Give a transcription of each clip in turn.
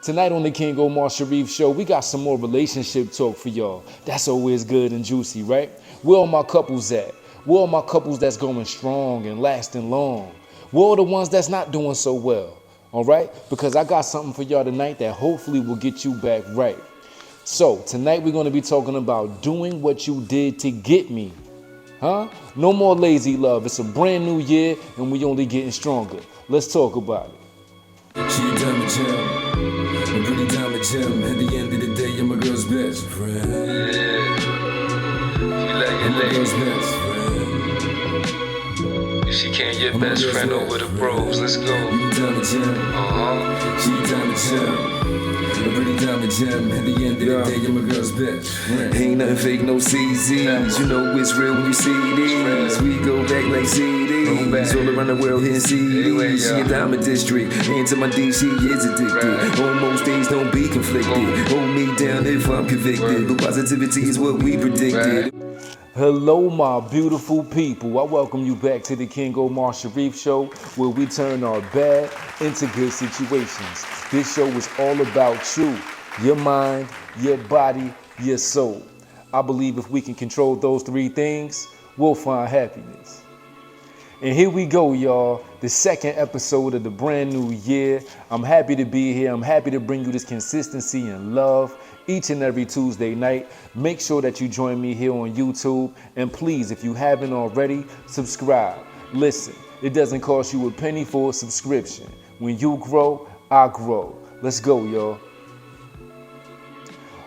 Tonight on the King Omar Sharif Show, we got some more relationship talk for y'all. That's always good and juicy, right? Where all my couples at? Where all my couples that's going strong and lasting long? Where all the ones that's not doing so well? All right? Because I got something for y'all tonight that hopefully will get you back right. So tonight we're going to be talking about doing what you did to get me. Huh? No more lazy love. It's a brand new year and we only getting stronger. Let's talk about it. She a diamond gem, a pretty diamond gem. At the end of the day, you're my girl's best friend. Yeah, she like your My lady. girl's best friend. If she can't your best friend over the bros, let's go. You a diamond gem, she a diamond gem. A pretty diamond gem. At the end of the day, you're my girl's best friend. Ain't nothing fake, no CZs. You know it's real when you see these. We go back like CDs. All around the world hitting CDs. She a diamond district. And to my D, she is addicted. Almost days don't be conflicted. Hold me down if I'm convicted. But positivity is what we predicted. Hello, my beautiful people. I welcome you back to the King Omar Sharif Show, where we turn our bad into good situations. This show is all about you, your mind, your body, your soul. I believe if we can control those three things, we'll find happiness. And here we go, y'all. The second episode of the brand new year. I'm happy to be here. I'm happy to bring you this consistency and love each and every Tuesday night. Make sure that you join me here on YouTube. And please, if you haven't already, subscribe. Listen, it doesn't cost you a penny for a subscription. When you grow, I grow. Let's go, y'all.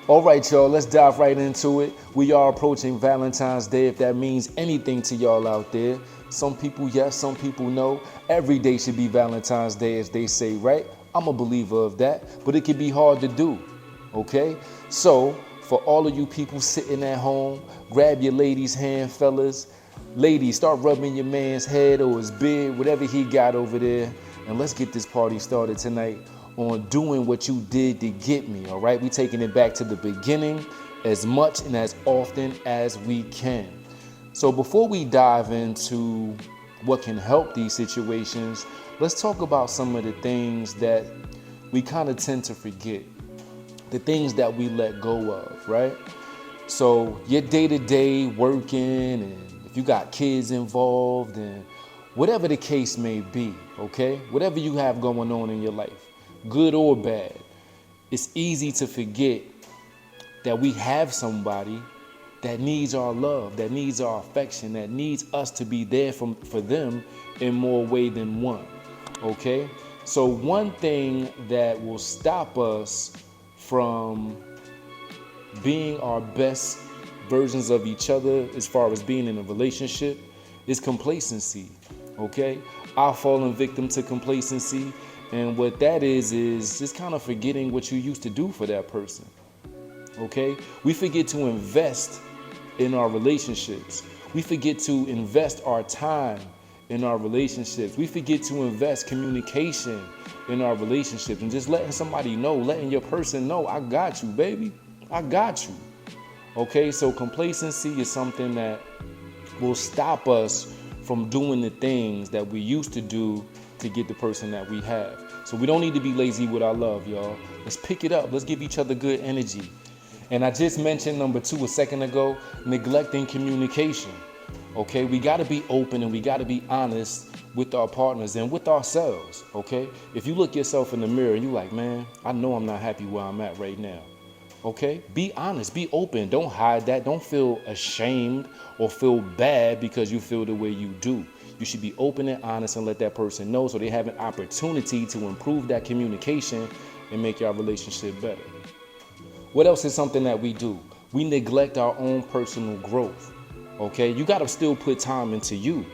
All right, y'all, let's dive right into it. We are approaching Valentine's Day, if that means anything to y'all out there. Some people yes, some people no. Every day should be Valentine's Day, as they say, right? I'm a believer of that, but it can be hard to do, okay? So, for all of you people sitting at home, grab your lady's hand, fellas. Ladies, start rubbing your man's head or his beard, whatever he got over there, and let's get this party started tonight on doing what you did to get me, all right? We taking it back to the beginning as much and as often as we can. So before we dive into what can help these situations, let's talk about some of the things that we kind of tend to forget, the things that we let go of, right? So your day-to-day working, and if you got kids involved, and whatever the case may be, okay? Whatever you have going on in your life, good or bad, it's easy to forget that we have somebody that needs our love, that needs our affection, that needs us to be there for them in more way than one, okay? So one thing that will stop us from being our best versions of each other as far as being in a relationship is complacency, okay? I've fallen victim to complacency, and what that is just kind of forgetting what you used to do for that person, okay? We forget to invest in our relationships. We forget to invest our time in our relationships. We forget to invest communication in our relationships and just letting somebody know, letting your person know, I got you, baby. I got you. Okay, so complacency is something that will stop us from doing the things that we used to do to get the person that we have. So we don't need to be lazy with our love, y'all. Let's pick it up. Let's give each other good energy. And I just mentioned number 2 a second ago, neglecting communication. Okay, we got to be open and we got to be honest with our partners and with ourselves. Okay, if you look yourself in the mirror and you like, man, I know I'm not happy where I'm at right now. Okay, be honest, be open. Don't hide that. Don't feel ashamed or feel bad because you feel the way you do. You should be open and honest and let that person know so they have an opportunity to improve that communication and make your relationship better. What else is something that we do? We neglect our own personal growth, okay? You gotta still put time into you,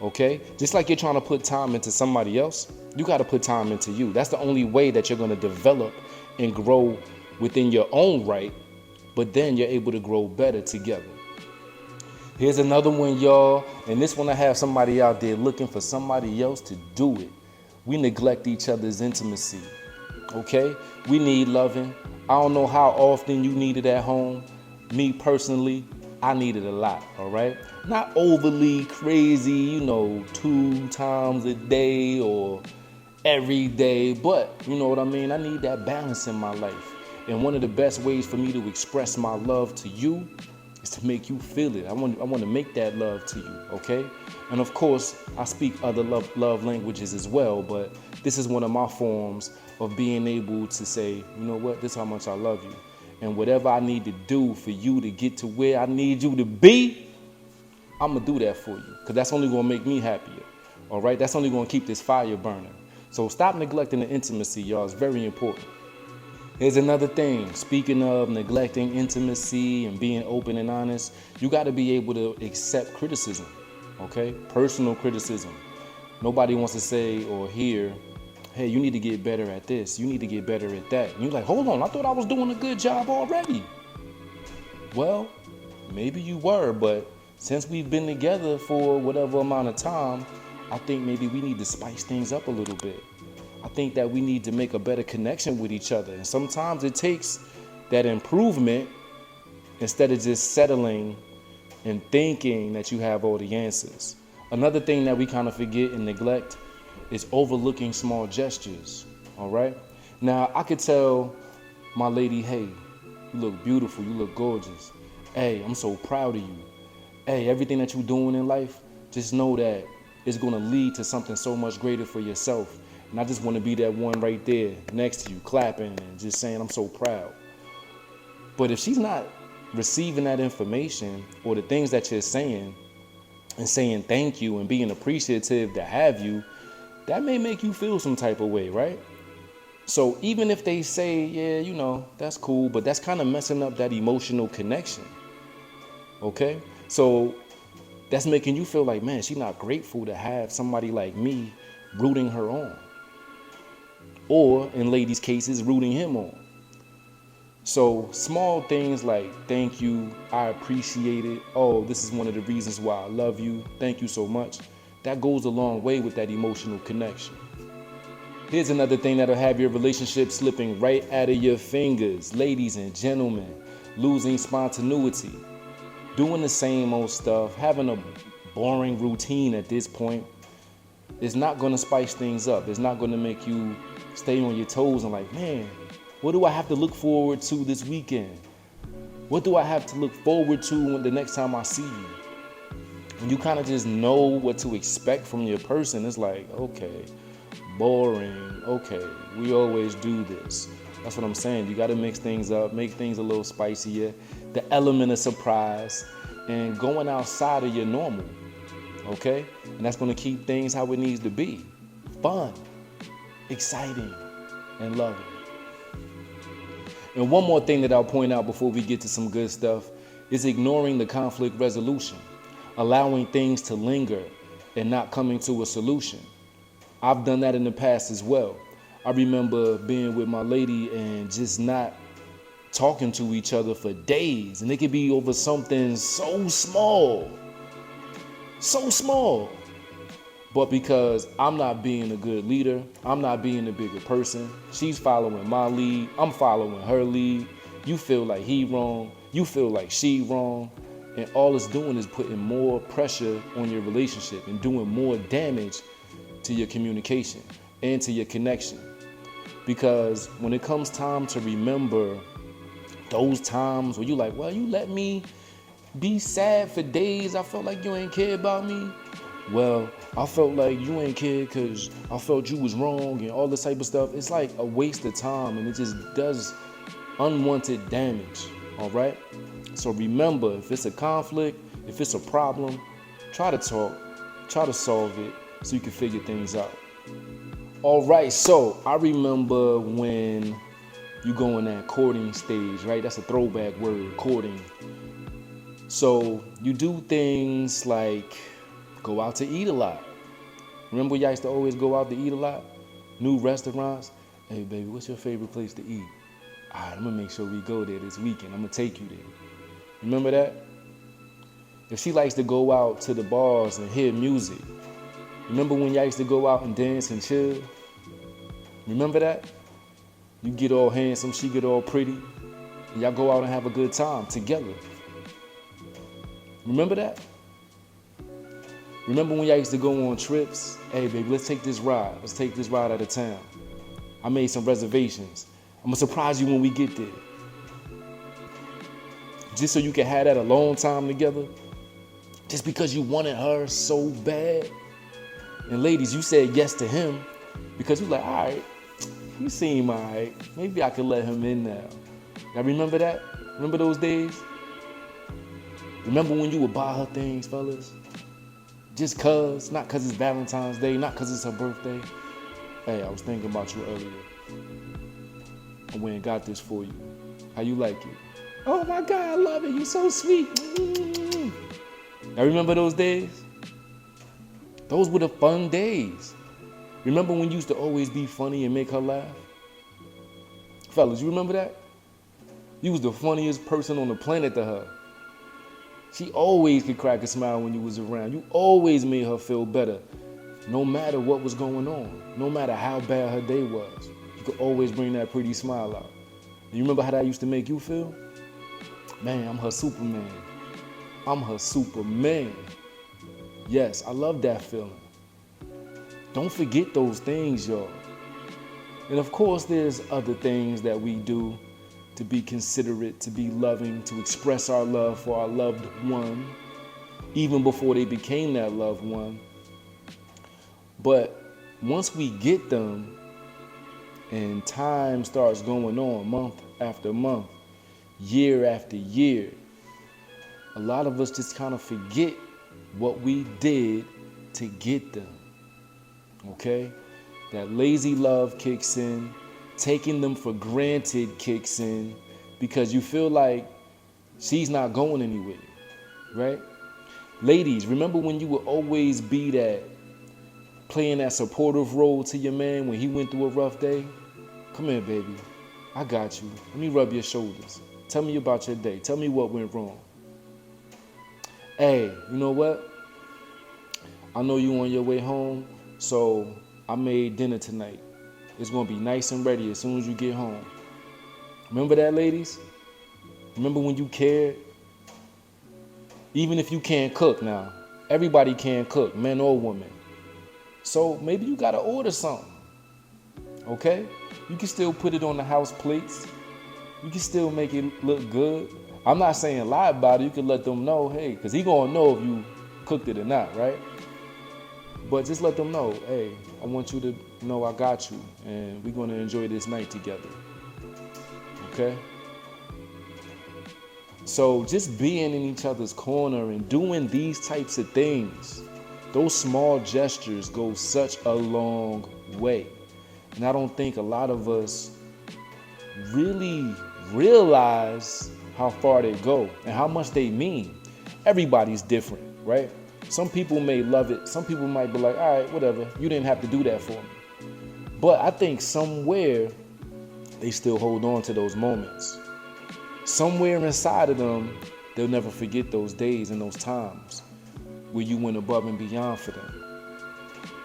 okay? Just like you're trying to put time into somebody else, you gotta put time into you. That's the only way that you're gonna develop and grow within your own right, but then you're able to grow better together. Here's another one, y'all, and this one I have somebody out there looking for somebody else to do it. We neglect each other's intimacy, okay? We need loving. I don't know how often you need it at home. Me personally, I need it a lot, all right? Not overly crazy, 2 times a day or every day, but you know what I mean? I need that balance in my life. And one of the best ways for me to express my love to you is to make you feel it. I want to make that love to you, okay? And of course, I speak other love languages as well, but this is one of my forms of being able to say, you know what, this is how much I love you. And whatever I need to do for you to get to where I need you to be, I'm gonna do that for you, because that's only gonna make me happier. All right, that's only gonna keep this fire burning. So stop neglecting the intimacy, y'all. It's very important. Here's another thing. Speaking of neglecting intimacy and being open and honest, you got to be able to accept criticism, okay? Personal criticism. Nobody wants to say or hear, hey, you need to get better at this. You need to get better at that. And you're like, hold on, I thought I was doing a good job already. Well, maybe you were, but since we've been together for whatever amount of time, I think maybe we need to spice things up a little bit. I think that we need to make a better connection with each other. And sometimes it takes that improvement instead of just settling and thinking that you have all the answers. Another thing that we kind of forget and neglect is overlooking small gestures, all right? Now, I could tell my lady, hey, you look beautiful, you look gorgeous. Hey, I'm so proud of you. Hey, everything that you're doing in life, just know that it's gonna lead to something so much greater for yourself. And I just wanna be that one right there next to you, clapping and just saying, I'm so proud. But if she's not receiving that information or the things that you're saying and saying thank you and being appreciative to have you, that may make you feel some type of way, right? So even if they say, yeah, you know, that's cool, but that's kind of messing up that emotional connection, okay? So that's making you feel like, man, she's not grateful to have somebody like me rooting her on. Or in ladies' cases, rooting him on. So small things like, thank you, I appreciate it. Oh, this is one of the reasons why I love you. Thank you so much. That goes a long way with that emotional connection. Here's another thing that'll have your relationship slipping right out of your fingers. Ladies and gentlemen, losing spontaneity. Doing the same old stuff, having a boring routine at this point is not going to spice things up. It's not going to make you stay on your toes and like, man, what do I have to look forward to this weekend? What do I have to look forward to when the next time I see you? When you kind of just know what to expect from your person, it's like, okay, boring. Okay, we always do this. That's what I'm saying. You got to mix things up, make things a little spicier. The element of surprise and going outside of your normal. Okay? And that's going to keep things how it needs to be. Fun, exciting, and loving. And one more thing that I'll point out before we get to some good stuff is ignoring the conflict resolution, allowing things to linger and not coming to a solution. I've done that in the past as well. I remember being with my lady and just not talking to each other for days. And it could be over something so small. But because I'm not being a good leader, I'm not being a bigger person, she's following my lead, I'm following her lead. You feel like he wrong, you feel like she wrong. And all it's doing is putting more pressure on your relationship and doing more damage to your communication and to your connection. Because when it comes time to remember those times where you like, well, you let me be sad for days, I felt like you ain't care about me. Well, I felt like you ain't care because I felt you was wrong and all this type of stuff. It's like a waste of time and it just does unwanted damage, all right? So remember, if it's a conflict, if it's a problem, try to talk, try to solve it so you can figure things out. All right, so I remember when you go in that courting stage, right? That's a throwback word, courting. So you do things like go out to eat a lot. Remember y'all used to always go out to eat a lot? New restaurants. Hey, baby, what's your favorite place to eat? All right, I'm going to make sure we go there this weekend. I'm going to take you there. Remember that? If she likes to go out to the bars and hear music, remember when y'all used to go out and dance and chill? Remember that? You get all handsome, she get all pretty, and y'all go out and have a good time together. Remember that? Remember when y'all used to go on trips? Hey, baby, let's take this ride. Let's take this ride out of town. I made some reservations. I'm gonna surprise you when we get there. Just so you can have that alone time together. Just because you wanted her so bad. And ladies, you said yes to him because you like, all right, he seem all right. Maybe I could let him in now. Y'all remember that? Remember those days? Remember when you would buy her things, fellas? Just cause, not cause it's Valentine's Day, not cause it's her birthday. Hey, I was thinking about you earlier. I went and got this for you. How you like it? Oh my God, I love it. You so sweet. Y'all remember those days? Those were the fun days. Remember when you used to always be funny and make her laugh? Fellas, you remember that? You was the funniest person on the planet to her. She always could crack a smile when you was around. You always made her feel better, no matter what was going on, no matter how bad her day was. You could always bring that pretty smile out. You remember how that used to make you feel? Man, I'm her Superman. I'm her Superman. Yes, I love that feeling. Don't forget those things, y'all. And of course, there's other things that we do to be considerate, to be loving, to express our love for our loved one, even before they became that loved one. But once we get them and time starts going on month after month, year after year, a lot of us just kind of forget what we did to get them. Okay? That lazy love kicks in. Taking them for granted kicks in because you feel like she's not going anywhere, right? Ladies, remember when you would always be that, playing that supportive role to your man when he went through a rough day? Come here, baby. I got you. Let me rub your shoulders. Tell me about your day. Tell me what went wrong. Hey, you know what? I know you on your way home, so I made dinner tonight. It's gonna be nice and ready as soon as you get home. Remember that, ladies? Remember when you cared? Even if you can't cook now, everybody can cook, men or women. So maybe you gotta order something, okay? You can still put it on the house plates. You can still make it look good. I'm not saying lie about it. You can let them know, hey, because he gonna know if you cooked it or not, right? But just let them know, hey, I want you to know I got you, and we're gonna enjoy this night together, okay? So just being in each other's corner and doing these types of things, those small gestures go such a long way. And I don't think a lot of us really realize how far they go and how much they mean. Everybody's different, right? Some people may love it. Some people might be like, all right, whatever. You didn't have to do that for me. But I think somewhere they still hold on to those moments. Somewhere inside of them, they'll never forget those days and those times where you went above and beyond for them.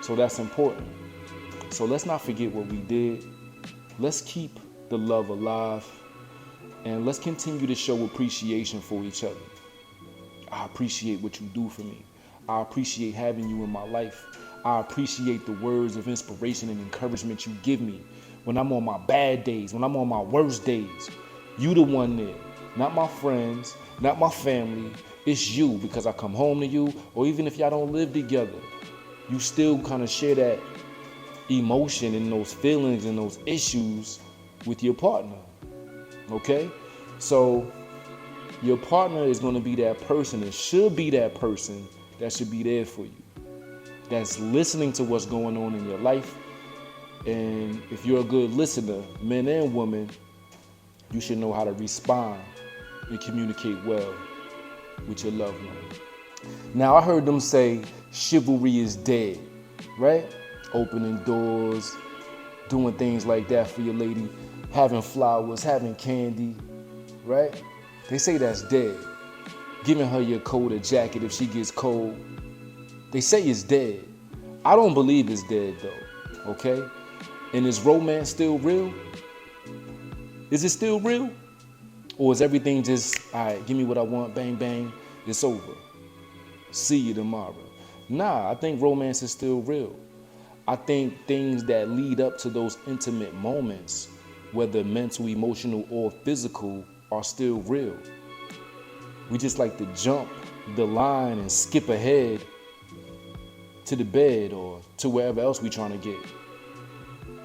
So that's important. So let's not forget what we did. Let's keep the love alive. And let's continue to show appreciation for each other. I appreciate what you do for me. I appreciate having you in my life. I appreciate the words of inspiration and encouragement you give me when I'm on my bad days, when I'm on my worst days. You the one there, not my friends, not my family. It's you, because I come home to you, or even if y'all don't live together, you still kind of share that emotion and those feelings and those issues with your partner, okay? So your partner is going to be that person, and should be that person that should be there for you, that's listening to what's going on in your life. And if you're a good listener, men and women, you should know how to respond and communicate well with your loved one. Now, I heard them say chivalry is dead, right? Opening doors, doing things like that for your lady, having flowers, having candy, right? They say that's dead. Giving her your coat or jacket if she gets cold. They say it's dead. I don't believe it's dead though, okay? And is romance still real? Is it still real? Or is everything just, all right, give me what I want, bang, bang, it's over. See you tomorrow. Nah, I think romance is still real. I think things that lead up to those intimate moments, whether mental, emotional, or physical, are still real. We just like to jump the line and skip ahead to the bed or to wherever else we trying to get.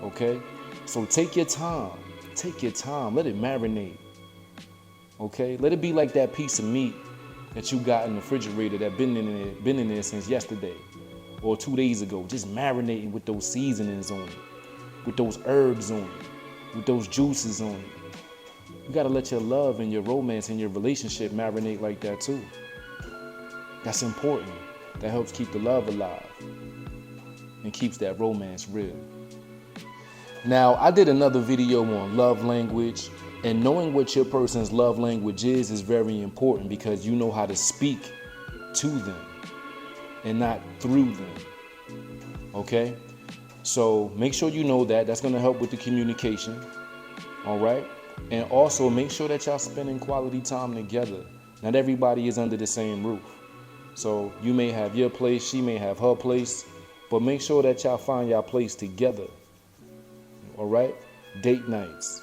Okay? So take your time. Take your time. Let it marinate. Okay? Let it be like that piece of meat that you got in the refrigerator that been in there since yesterday or 2 days ago. Just marinating with those seasonings on it, with those herbs on it, with those juices on it. You gotta let your love and your romance and your relationship marinate like that too. That's important. That helps keep the love alive and keeps that romance real. Now, I did another video on love language, and knowing what your person's love language is very important because you know how to speak to them and not through them. Okay? So make sure you know that. That's gonna help with the communication. All right? And also make sure that y'all spending quality time together. Not everybody is under the same roof. So you may have your place, she may have her place, but make sure that y'all find y'all place together. All right? Date nights.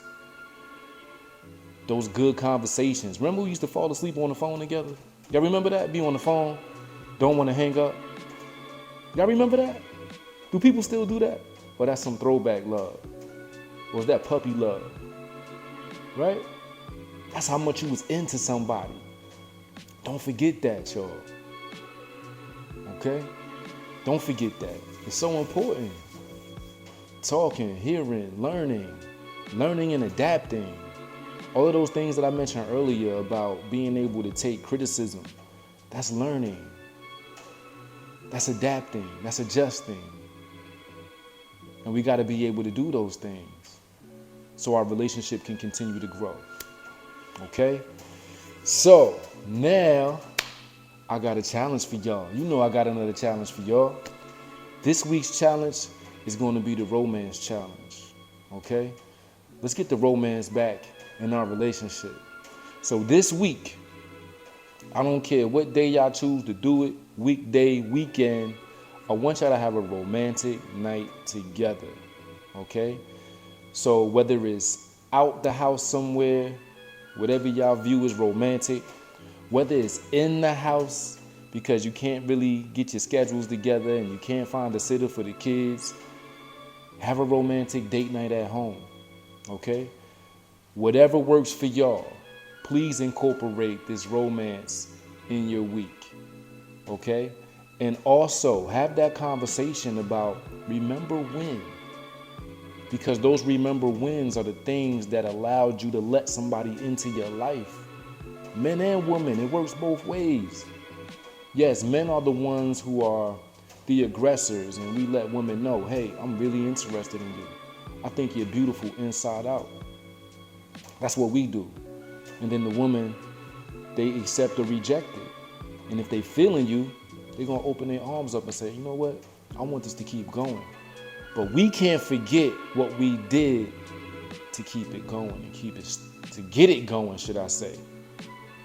Those good conversations. Remember we used to fall asleep on the phone together? Y'all remember that? Be on the phone, don't want to hang up. Y'all remember that? Do people still do that? Or that's some throwback love? Or is that puppy love? Right? That's how much you was into somebody. Don't forget that, y'all. Okay? Don't forget that. It's so important. Talking, hearing, learning and adapting. All of those things that I mentioned earlier about being able to take criticism, that's learning. That's adapting. That's adjusting. And we got to be able to do those things so our relationship can continue to grow. Okay? So now I got a challenge for y'all. You know I got another challenge for y'all. This week's challenge is going to be the romance challenge. Okay? Let's get the romance back in our relationship. So this week, I don't care what day y'all choose to do it, weekday, weekend, I want y'all to have a romantic night together. Okay? So whether it's out the house somewhere, whatever y'all view as romantic, whether it's in the house because you can't really get your schedules together and you can't find a sitter for the kids, have a romantic date night at home. Okay? Whatever works for y'all, please incorporate this romance in your week. Okay? And also have that conversation about remember when. Because those remember wins are the things that allowed you to let somebody into your life. Men and women, it works both ways. Yes, men are the ones who are the aggressors, and we let women know, hey, I'm really interested in you. I think you're beautiful inside out. That's what we do. And then the woman, they accept or reject it. And if they feeling you, they're gonna open their arms up and say, you know what? I want this to keep going. But we can't forget what we did to keep it going and to get it going, should I say.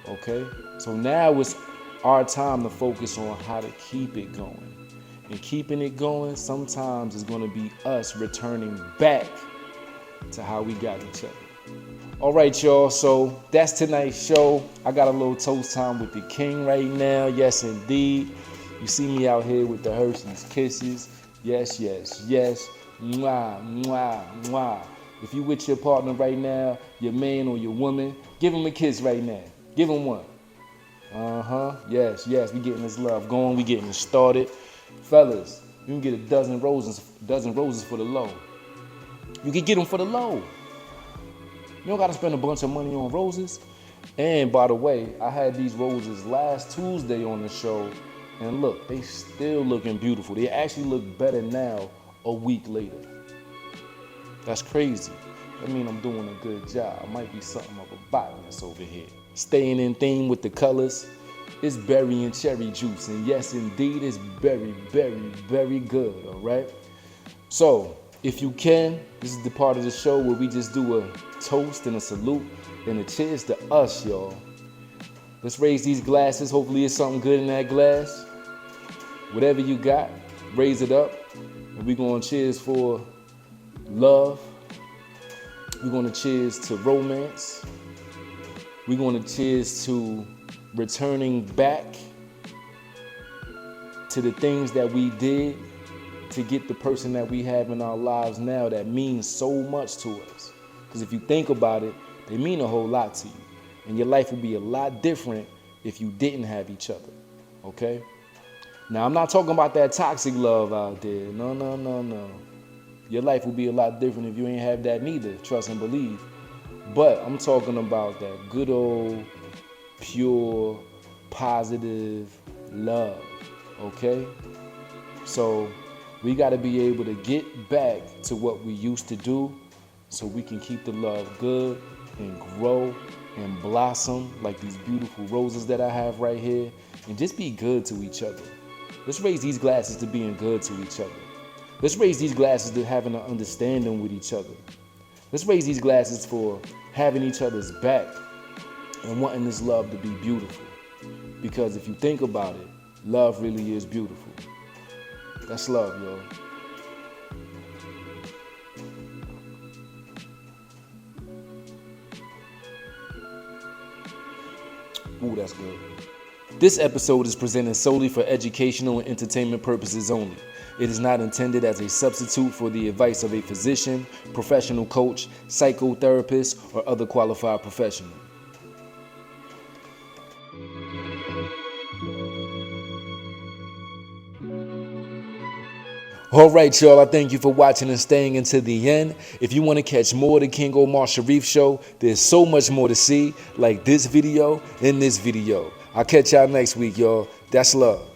Okay? So now it's our time to focus on how to keep it going. And keeping it going sometimes is gonna be us returning back to how we got each other. All right, y'all, so that's tonight's show. I got a little toast time with the king right now. Yes, indeed. You see me out here with the Hershey's Kisses. Yes, yes, yes. Mwah, mwah, mwah. If you with your partner right now, your man or your woman, give him a kiss right now. Give him one. Yes, yes, we getting this love going. We getting it started. Fellas, you can get a dozen roses for the low. You can get them for the low. You don't got to spend a bunch of money on roses. And by the way, I had these roses last Tuesday on the show. And look, they still looking beautiful. They actually look better now a week later. That's crazy. That means I'm doing a good job. Might be something of a botanist over here. Staying in theme with the colors, it's berry and cherry juice. And yes, indeed, it's very, very, very good, all right? So, if you can, this is the part of the show where we just do a toast and a salute and a cheers to us, y'all. Let's raise these glasses. Hopefully it's something good in that glass. whatever you got, raise it up. And we're going to cheers for love. We're going to cheers to romance. We're going to cheers to returning back to the things that we did to get the person that we have in our lives now that means so much to us. Because if you think about it, they mean a whole lot to you. And your life would be a lot different if you didn't have each other, okay? Now, I'm not talking about that toxic love out there. No. Your life would be a lot different if you ain't have that neither, trust and believe. But I'm talking about that good old, pure, positive love, okay? So we got to be able to get back to what we used to do so we can keep the love good and grow and blossom like these beautiful roses that I have right here, and just be good to each other. Let's raise these glasses to being good to each other. Let's raise these glasses to having an understanding with each other. Let's raise these glasses for having each other's back and wanting this love to be beautiful. Because if you think about it, love really is beautiful. That's love, yo. Ooh, that's good. This episode is presented solely for educational and entertainment purposes only. It is not intended as a substitute for the advice of a physician, professional coach, psychotherapist, or other qualified professional. All right, y'all, I thank you for watching and staying until the end. If you want to catch more of the King Omar Sharif Show, there's so much more to see, like this video and this video. I'll catch y'all next week, y'all. That's love.